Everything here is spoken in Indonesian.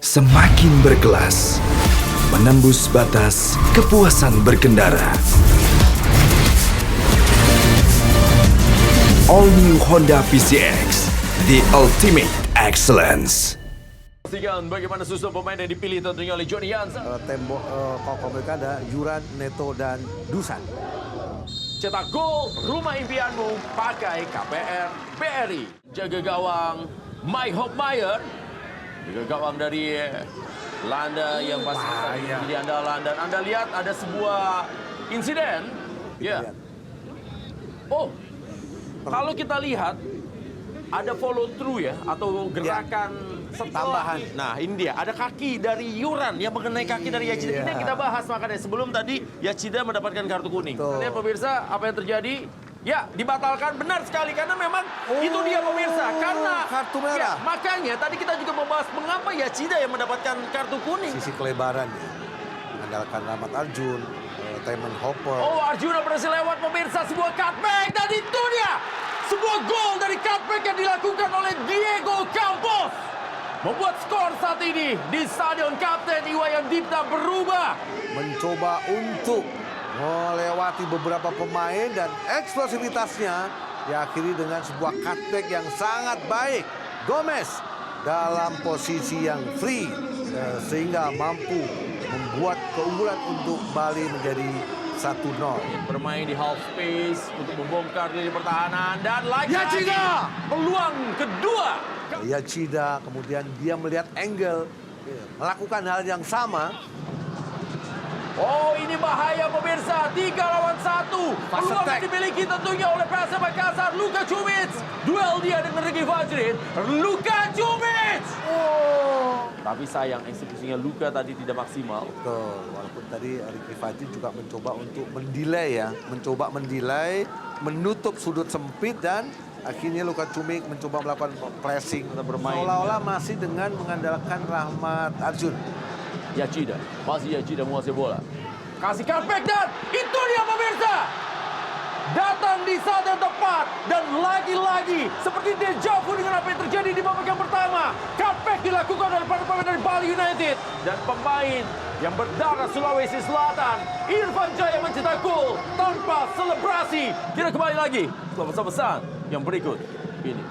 Semakin berkelas, menembus batas kepuasan berkendara. All New Honda PCX, the ultimate excellence. Pastikan bagaimana susun pemain yang dipilih tentunya oleh Johnny Jansen. Kokoh mereka ada Yuran, Neto, dan Dusan. Cetak gol rumah impianmu pakai KPR BRI. Jaga gawang Mike Hopmeyer. Jaga gawang dari Landa yang pasti jadi andalan. Dan Anda lihat ada sebuah insiden. Ya. Oh, kalau kita lihat ada follow through ya atau gerakan setelah. Tambahan. Nah, ini dia. Ada kaki dari Yuran yang mengenai kaki dari Yachida. Ini yang kita bahas makanya sebelum tadi Yachida mendapatkan kartu kuning. Lihat pemirsa apa yang terjadi? Ya, dibatalkan benar sekali karena memang itu dia pemirsa. Karena kartu merah. Ya, makanya tadi kita juga membahas mengapa Yachida yang mendapatkan kartu kuning. Sisi kelebaran ya. Mengandalkan Rahmat Arjun, Taman Hopper. Oh, Arjuna berhasil lewat pemirsa sebuah cutback dan itu dia. Sebuah gol dari cutback yang dilakukan oleh Diego Campos. Membuat skor saat ini di Stadion Kapten Iwayan Dipta berubah. Mencoba untuk melewati beberapa pemain dan eksplosivitasnya diakhiri dengan sebuah cutback yang sangat baik. Gomez dalam posisi yang free sehingga mampu membuat keunggulan untuk Bali menjadi 1-0. Bermain di half space untuk membongkar lini pertahanan dan lagi Yachida! peluang kedua. Yachida kemudian dia melihat angle, melakukan hal yang sama. Oh, ini bahaya pemirsa. 3 lawan 1. Peluang yang dimiliki tentunya oleh PSM Makassar. Luka Čumić. Duel dia dengan Ricky Fajrin. Luka Čumić. Oh. Tapi sayang eksekusinya Luka tadi tidak maksimal. Betul, walaupun tadi Ricky Fajrin juga mencoba untuk mendelay ya. Mencoba mendelay, menutup sudut sempit dan akhirnya Luka Čumić mencoba melakukan pressing. Bermain. Seolah-olah masih dengan mengandalkan Rahmat Arjun. Yachida, masih Yachida menguasai bola. Kasih cutback dan itu dia pemirsa. Datang di saat yang tepat dan lagi-lagi seperti deja vu dengan apa yang terjadi di babak yang pertama. Cutback dilakukan oleh para pemain dari Bali United dan pemain yang berdarah Sulawesi Selatan, Irfan Jaya mencetak gol tanpa selebrasi. Kita kembali lagi setelah pesan-pesan yang berikut ini.